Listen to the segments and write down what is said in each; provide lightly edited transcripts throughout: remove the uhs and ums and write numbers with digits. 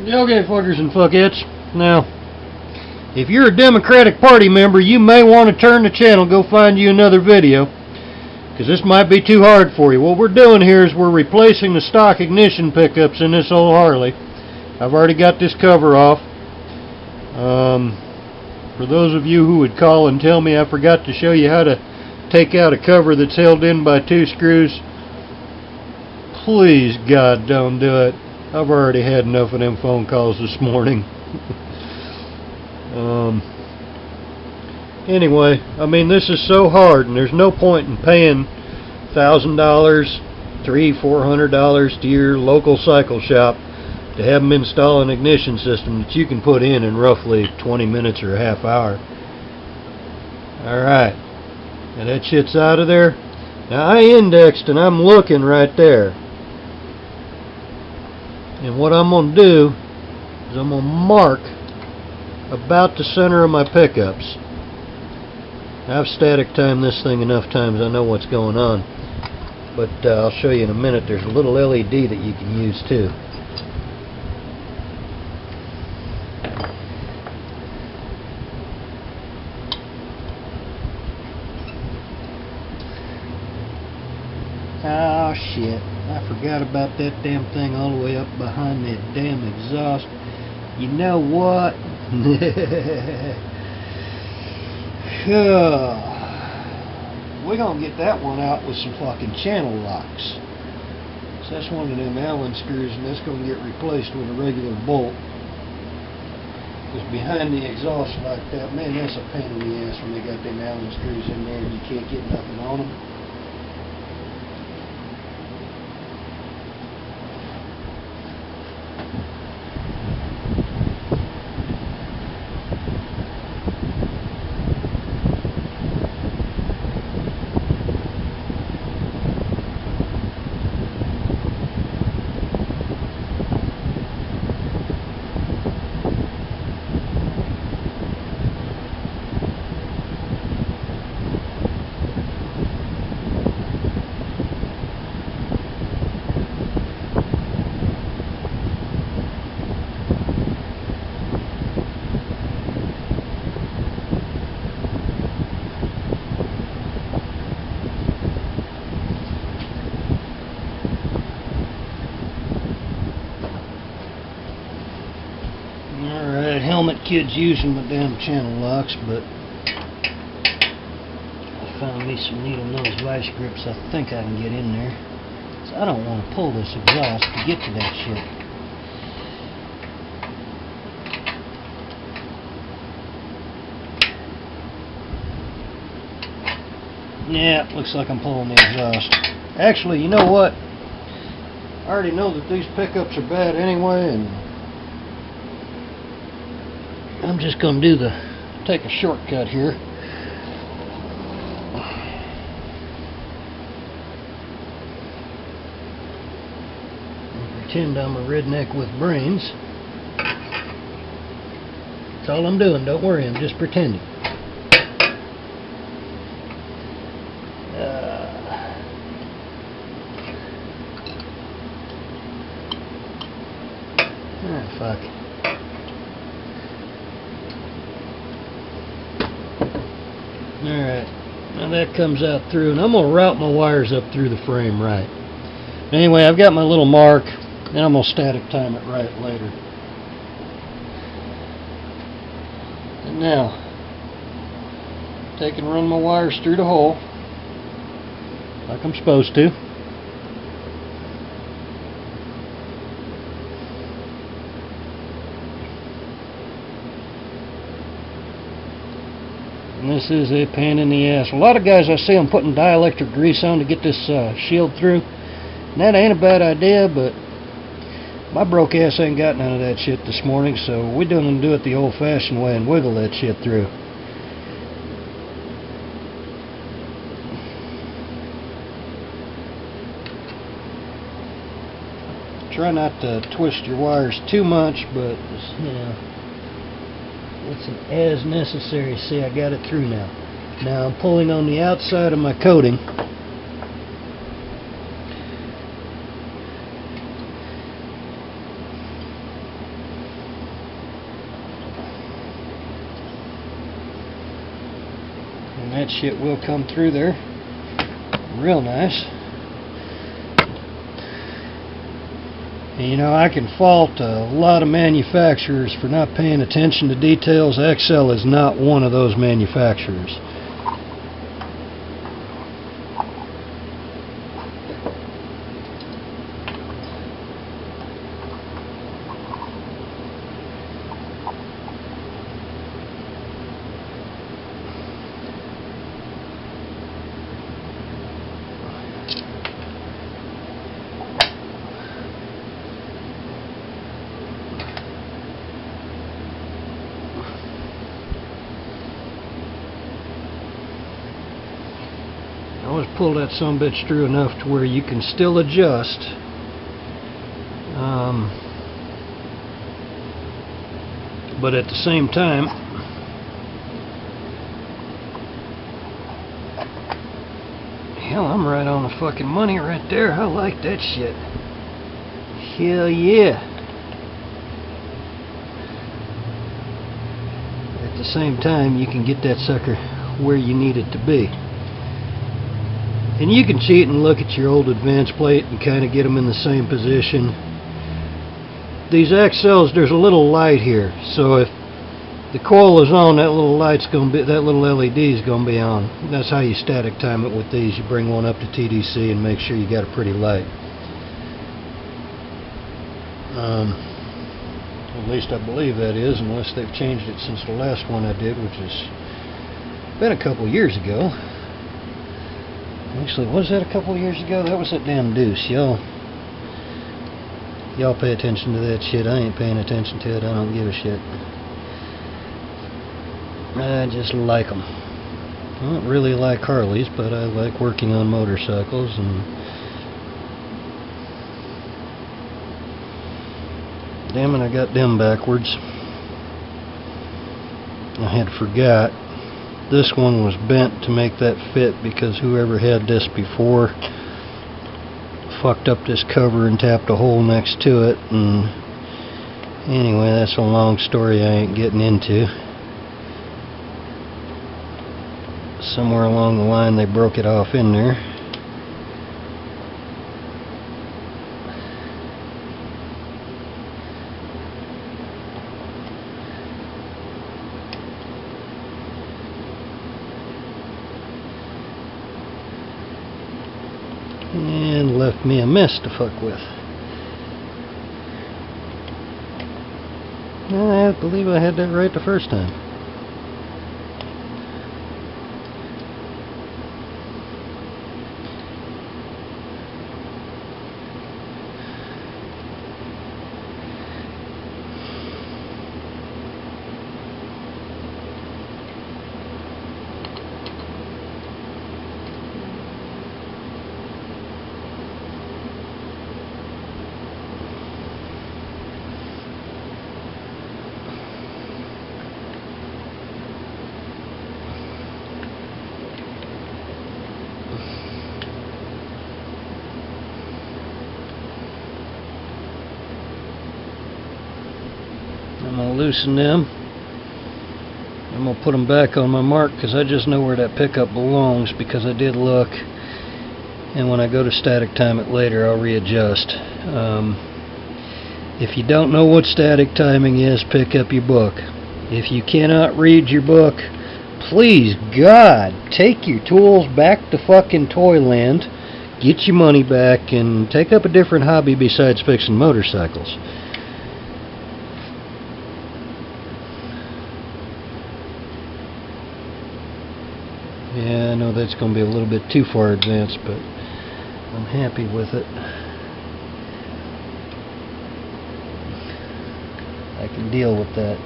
Okay, fuckers and fuckettes. Now, if you're a Democratic Party member, you may want to turn the channel, go find you another video, because this might be too hard for you. What we're doing here is we're replacing the stock ignition pickups in this old Harley. I've already got this cover off. For those of you who would call and tell me I forgot to show you how to take out a cover that's held in by 2 screws, please, God, don't do it. I've already had enough of them phone calls this morning. Anyway, I mean, this is so hard, and there's no point in paying $1,000, $300, $400 to your local cycle shop to have them install an ignition system that you can put in roughly 20 minutes or a half hour. Alright, now that shit's out of there. Now I indexed and I'm looking right there. And what I'm going to do is I'm going to mark about the center of my pickups. I've static timed this thing enough times I know what's going on. But I'll show you in a minute. There's a little LED that you can use too. Oh shit, I forgot about that damn thing all the way up behind that damn exhaust. You know what? We're gonna get that one out with some fucking channel locks. So that's one of them Allen screws, and that's gonna get replaced with a regular bolt. Because behind the exhaust like that, man, that's a pain in the ass when they got them Allen screws in there and you can't get nothing on them. Alright, helmet kid's using my damn channel locks, but I found me some needle nose vice grips I think I can get in there. So I don't want to pull this exhaust to get to that shit. Yeah, looks like I'm pulling the exhaust. Actually, you know what? I already know that these pickups are bad anyway, and I'm just going to take a shortcut here. And pretend I'm a redneck with brains. That's all I'm doing, don't worry, I'm just pretending. Fuck. Alright, now that comes out through, and I'm going to route my wires up through the frame right. Anyway, I've got my little mark, and I'm going to static time it right later. And now, take and run my wires through the hole, like I'm supposed to. And this is a pain in the ass. A lot of guys I see them putting dielectric grease on to get this shield through. And that ain't a bad idea, but my broke ass ain't got none of that shit this morning, so we're going to do it the old-fashioned way and wiggle that shit through. Try not to twist your wires too much, but you know, it's as necessary. See, I got it through now. Now I'm pulling on the outside of my coating. that shit will come through there real nice. And, you know, I can fault a lot of manufacturers for not paying attention to details. Accel is not one of those manufacturers. Always pull that sumbitch through enough to where you can still adjust. But at the same time, hell, I'm right on the fucking money right there. I like that shit. Hell yeah. At the same time, you can get that sucker where you need it to be. And you can cheat and look at your old advance plate and kind of get them in the same position. These Accels, there's a little light here, so if the coil is on, that little light's gonna be, that little LED is gonna be on. That's how you static time it with these. You bring one up to TDC and make sure you got a pretty light. At least I believe that is, unless they've changed it since the last one I did, which has been a couple years ago. Actually, was that a couple of years ago? That was that damn deuce. Y'all pay attention to that shit. I ain't paying attention to it. I don't give a shit. I just like them. I don't really like Harleys, but I like working on motorcycles. And damn it, I got them backwards. I had forgot. This one was bent to make that fit because whoever had this before fucked up this cover and tapped a hole next to it. And anyway, that's a long story I ain't getting into. Somewhere along the line they broke it off in there. And left me a mess to fuck with. I believe I had that right the first time. I'm going to loosen them. I'm going to put them back on my mark because I just know where that pickup belongs because I did look. And when I go to static time it later, I'll readjust. If you don't know what static timing is, pick up your book. If you cannot read your book, please, God, take your tools back to fucking Toyland, get your money back, and take up a different hobby besides fixing motorcycles. Yeah, I know that's going to be a little bit too far advanced, but I'm happy with it. I can deal with that.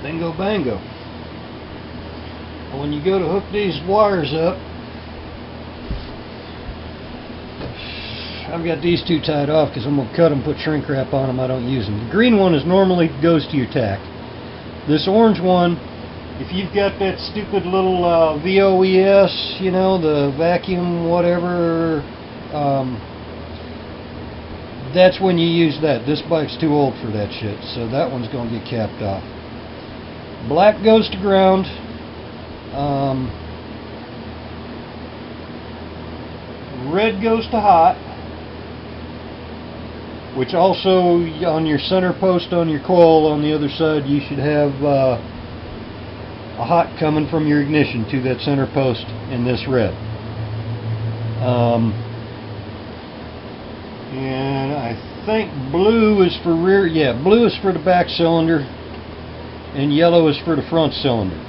Bingo bango. When you go to hook these wires up, I've got these two tied off because I'm going to cut them, put shrink wrap on them. I don't use them. The green one is normally goes to your tack. This orange one, if you've got that stupid little VOES, you know, the vacuum whatever that's when you use that. This bike's too old for that shit, so that one's going to get capped off. Black goes to ground. Red goes to hot, which also on your center post on your coil on the other side you should have a hot coming from your ignition to that center post in this red. And I think blue is for rear, yeah, blue is for the back cylinder and yellow is for the front cylinder.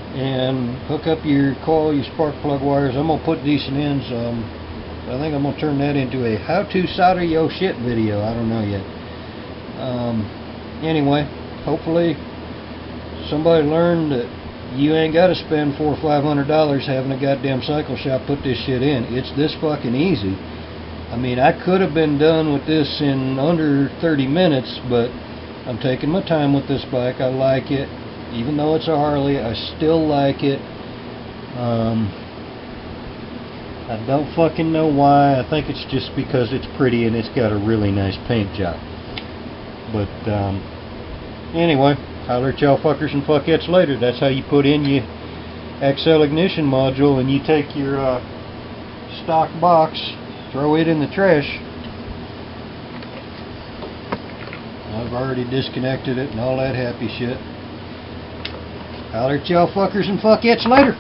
And hook up your coil, your spark plug wires. I'm going to put decent ends. I think I'm going to turn that into a how to solder your shit video. I don't know yet. Anyway, hopefully somebody learned that you ain't got to spend $400 or $500 having a goddamn cycle shop put this shit in. It's this fucking easy. I mean, I could have been done with this in under 30 minutes, but I'm taking my time with this bike. I like it. Even though it's a Harley, I still like it. I don't fucking know why. I think it's just because it's pretty and it's got a really nice paint job. But anyway, holler at y'all fuckers and fuckettes later. That's how you put in your Accel Ignition module, and you take your stock box, throw it in the trash. I've already disconnected it and all that happy shit. Holler at y'all fuckers and fuckettes later.